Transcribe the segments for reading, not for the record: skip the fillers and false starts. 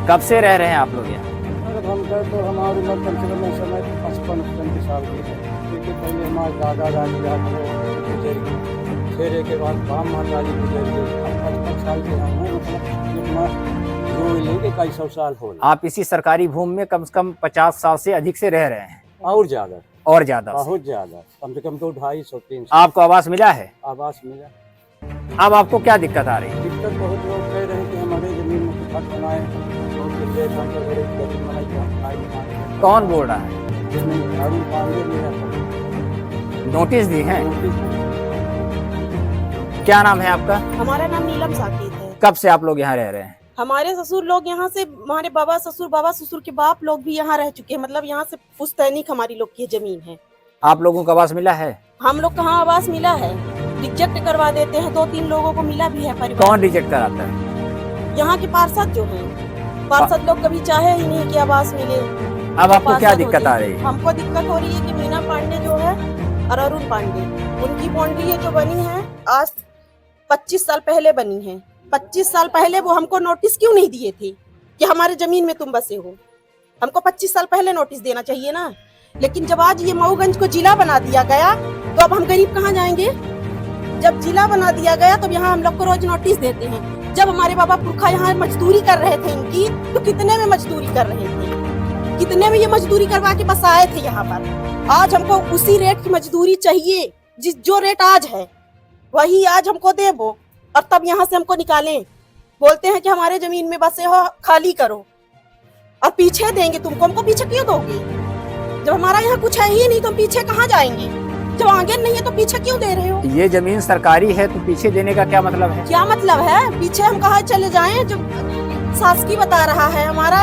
कब से रह रहे हैं आप लोग यहाँ? हम कह तो हमारी उम्र कम से कम इस समय 55 साल की है, क्योंकि पहले हमारे दादा दादी गुजर गए, फिर एक बाद बाम दादी गुजर गए। अब 55 साल के हम हैं, मतलब इतना जो लेंगे कई 100 साल हो गए। आप इसी सरकारी भूमि में कम से कम 50 साल से अधिक से रह रहे हैं? और ज्यादा, और ज्यादा से? बहुत ज्यादा, कम से कम तो 250-300 आपको आवास मिला है? आवास मिला। अब आपको क्या दिक्कत आ रही है? दिक्कत बहुत लोग कह रहे हैं कि हमारे जमीन में खत बनाए, और कितने काम कर रहे हैं, जमीन बनाई तो हम खाई खाएं। कौन बोल रहा है? जिसमें अरुण पांडे मेरा नोटिस दी है? नोटिस। क्या नाम है आपका? हमारा नाम नीलम साकिब है। कब से आप लोग यहाँ रह रहे हैं? हमारे ससुर लोग यहाँ से, हमारे बाबा ससुर के बाप लोग भी यहाँ रह चुके हैं। मतलब यहाँ से पुश्तैनिक हमारी लोग की जमीन है। आप लोगों को आवास मिला है? हम लोग कहाँ आवास मिला है, रिजेक्ट करवा देते हैं। 2-3 लोगों को मिला भी है परिवार। कौन रिजेक्ट कराता है? यहाँ के पार्षद जो हैं, पार्षद लोग कभी चाहे ही नहीं कि आवास मिले। अब आपको क्या दिक्कत आ रही है? हमको दिक्कत हो रही है कि मीना पांडे जो है और अरुण पांडे, उनकी बाउंड्री जो बनी है आज 25 साल पहले बनी है। 25 साल पहले वो हमको नोटिस क्यों नहीं दिए थे कि हमारे जमीन में तुम बसे हो? हमको 25 साल पहले नोटिस देना चाहिए ना। लेकिन जब आज ये मऊगंज को जिला बना दिया गया तो अब हम गरीब कहाँ जाएंगे? जब जिला बना दिया गया तो यहाँ हम लोग को रोज नोटिस देते हैं। जब हमारे बाबा पुरखा यहाँ मजदूरी कर रहे थे इनकी, तो कितने में मजदूरी कर रहे थे, कितने में ये मजदूरी करवा के बस आए थे यहाँ पर। आज हमको उसी रेट की मजदूरी चाहिए, जो रेट आज है वही आज हमको दे वो, और तब यहाँ से हमको निकालें। बोलते हैं कि हमारे जमीन में बसे हो, खाली करो और पीछे देंगे तुमको। हमको पीछे क्यों दोगे? जब हमारा यहाँ कुछ है ही नहीं तो हम पीछे कहाँ जाएंगे? जब आगे नहीं है तो पीछे क्यों दे रहे हो? ये जमीन सरकारी है तो पीछे देने का क्या मतलब है? क्या मतलब है? पीछे हम कहाँ चले जाएं? जब शासकीय बता रहा है हमारा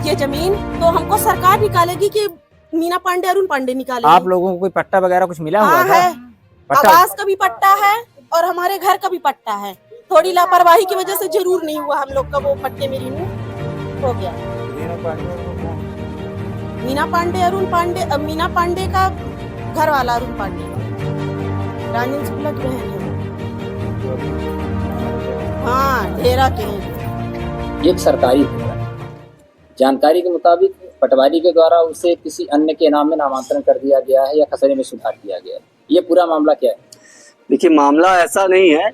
ये जमीन, तो हमको सरकार निकालेगी कि मीना पांडे अरुण पांडे निकालेगी? आप लोगों को कोई पट्टा वगैरह कुछ मिला हुआ हाँ था? है, पट्टा? आवास का भी पट्टा है और हमारे घर का भी पट्टा है। थोड़ी लापरवाही की वजह से जरूर नहीं हुआ हम लोग का वो पट्टे में रिन्यू हो गया। मीना पांडे अरुण पांडे, मीना पांडे का घर वाला अरुण पांडे राजन शुक्ला की बहन है। हाँ, ढेरा के हैं। एक सरकारी जानकारी के मुताबिक पटवारी के द्वारा उसे किसी अन्य के नाम में नामांतरण कर दिया गया है या खसरे में सुधार किया गया है। ये पूरा मामला क्या है? देखिए, मामला ऐसा नहीं है।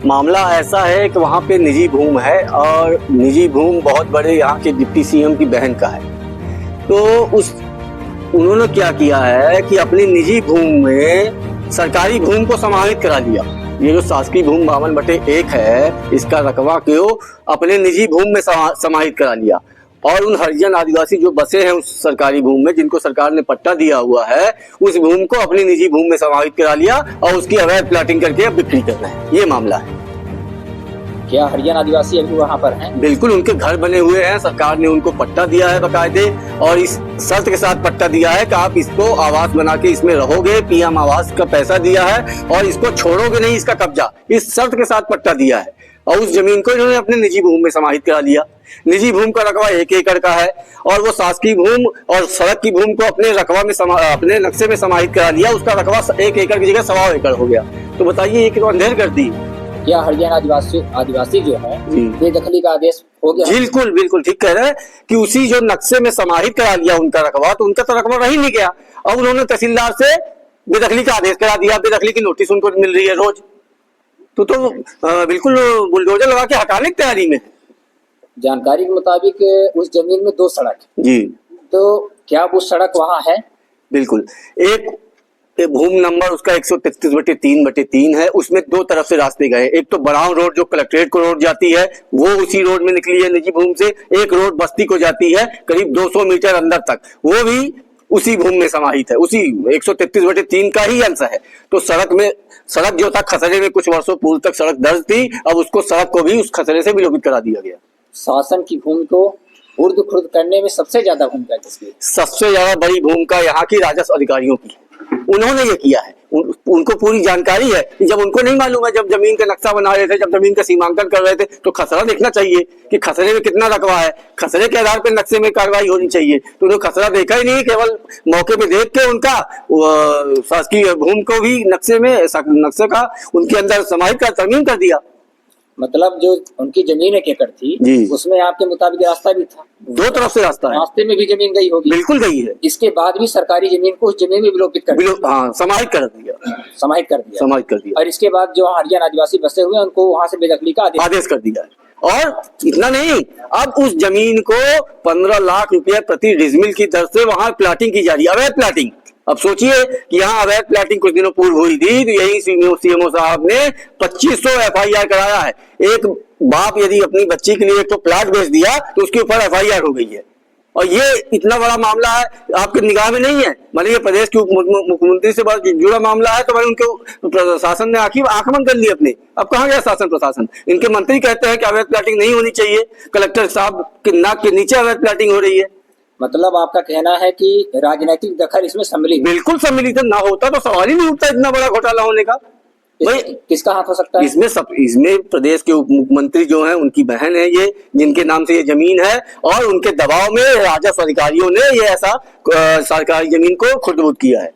मामला ऐसा है कि वहाँ पे निजी भूमि है और निजी भूमि बहुत बड़े यहाँ के डिप्टी सीएम की बहन का है। तो उन्होंने क्या किया है कि अपनी निजी भूमि में सरकारी भूमि को समाहित करा लिया। ये जो शासकीय भूमि 52/1 है, इसका रकबा क्यों अपने निजी भूमि में समाहित करा लिया। और उन हरिजन आदिवासी जो बसे हैं उस सरकारी भूमि में, जिनको सरकार ने पट्टा दिया हुआ है, उस भूमि को अपनी निजी भूमि में समाहित करा लिया और उसकी अवैध प्लाटिंग करके अब बिक्री कर रहे हैं। ये मामला है। क्या हरिजन आदिवासी अभी वहाँ पर हैं? बिल्कुल, उनके घर बने हुए हैं। सरकार ने उनको पट्टा दिया है बकायदे, और इस शर्त के साथ पट्टा दिया है कि आप इसको आवास बना के इसमें रहोगे। पीएम आवास का पैसा दिया है और इसको छोड़ोगे नहीं, इसका कब्जा, इस शर्त के साथ पट्टा दिया है। और उस जमीन को इन्होंने अपने निजी भूमि में समाहित करा लिया। निजी भूमि का रकबा 1 एकड़ का है और वो शासकीय भूमि और सड़क की भूमि को अपने रकबा में अपने नक्शे में समाहित करा लिया। उसका रकबा 1 एकड़ की जगह 1.25 एकड़ हो गया। तो बताइए, ये कितना अंधेर कर दी। क्या हरिजन आदिवासी जो है बेदखली का आदेश हो गया? बिल्कुल बिल्कुल ठीक कह रहे हैं कि उसी जो नक्शे में समाहित करा लिया उनका रकबा, तो उनका तो रकबा रह नहीं गया। अब उन्होंने तहसीलदार से बेदखली का आदेश करा दिया। बेदखली की नोटिस उनको मिल रही है रोज। तो बिल्कुल बुलडोजर लगा के हटाने की तैयारी में। जानकारी के मुताबिक उस जमीन में 2 सड़क जी। तो क्या वो सड़क वहाँ है? बिल्कुल। एक भूमि नंबर उसका 133/3/3 है। उसमें 2 तरफ से रास्ते गए। एक तो बड़ाव रोड जो कलेक्ट्रेट को रोड जाती है, वो उसी रोड में निकली है निजी भूमि से। एक रोड बस्ती को जाती है करीब 200 मीटर अंदर तक, वो भी उसी भूमि में समाहित है। उसी 133/3 का ही अंश है। तो सड़क जो था खसरे में कुछ वर्षों पूर्व तक सड़क दर्ज थी, अब उसको सड़क को भी उस खसरे से विलोपित करा दिया गया। शासन की भूमि को उर्द खुर्द करने में सबसे ज्यादा भूमिका किसकी? सबसे ज्यादा बड़ी भूमिका यहाँ की राजस्व अधिकारियों की। उन्होंने ये किया है। उनको पूरी जानकारी है कि जब उनको नहीं मालूम है, जब जमीन का नक्शा बना रहे थे, जब जमीन का सीमांकन कर रहे थे, तो खसरा देखना चाहिए कि खसरे में कितना रकबा है। खसरे के आधार पर नक्शे में कार्रवाई होनी चाहिए। तो उन्होंने खसरा देखा ही नहीं, केवल मौके पे देख के उनका शासकीय भूमि को भी नक्शे का उनके अंदर समाहित कर तरमीम कर दिया। मतलब जो उनकी जमीन 1 एकड़ थी जी। उसमें आपके मुताबिक रास्ता भी था, 2 तरफ से रास्ता है, रास्ते में भी जमीन गई होगी। बिल्कुल गई है। इसके बाद भी सरकारी जमीन को उस जमीन में विलोपित कर दिया, हाँ, समाहित कर दिया, समाहित कर दिया, समाहित कर दिया और इसके बाद जो हरियाण आदिवासी बसे हुए हैं उनको वहां से बेदखली का आदेश कर दिया है। और इतना नहीं, अब उस जमीन को 15 लाख रुपए प्रति डिसमिल की दर से वहां प्लाटिंग की जा रही है, अवैध प्लाटिंग। अब सोचिए कि यहाँ अवैध प्लाटिंग कुछ दिनों पूर्व हुई थी, तो यही सीएमओ साहब ने 2500 FIR कराया है। एक बाप यदि अपनी बच्ची के लिए एक तो प्लाट बेच दिया तो उसके ऊपर FIR हो गई है, और ये इतना बड़ा मामला है, आपके निगाह में नहीं है। मान लीजिए प्रदेश के मुख्यमंत्री से बहुत जुड़ा मामला है, तो भाई उनके प्रशासन ने आंख बंद कर ली अपने। अब कहाँ गया शासन प्रशासन? इनके मंत्री कहते हैं कि अवैध प्लाटिंग नहीं होनी चाहिए, कलेक्टर साहब के नाक के नीचे अवैध प्लाटिंग हो रही है। मतलब आपका कहना है कि राजनीतिक दखल इसमें सम्मिलित, बिल्कुल सम्मिलित ना होता तो सवाल ही नहीं उठता इतना बड़ा घोटाला होने का। भाई किसका हाथ हो सकता है इसमें प्रदेश के उप मुख्यमंत्री जो हैं उनकी बहन है ये, जिनके नाम से ये जमीन है, और उनके दबाव में राजस्व अधिकारियों ने ये ऐसा सरकारी जमीन को खुर्द-बुर्द किया है।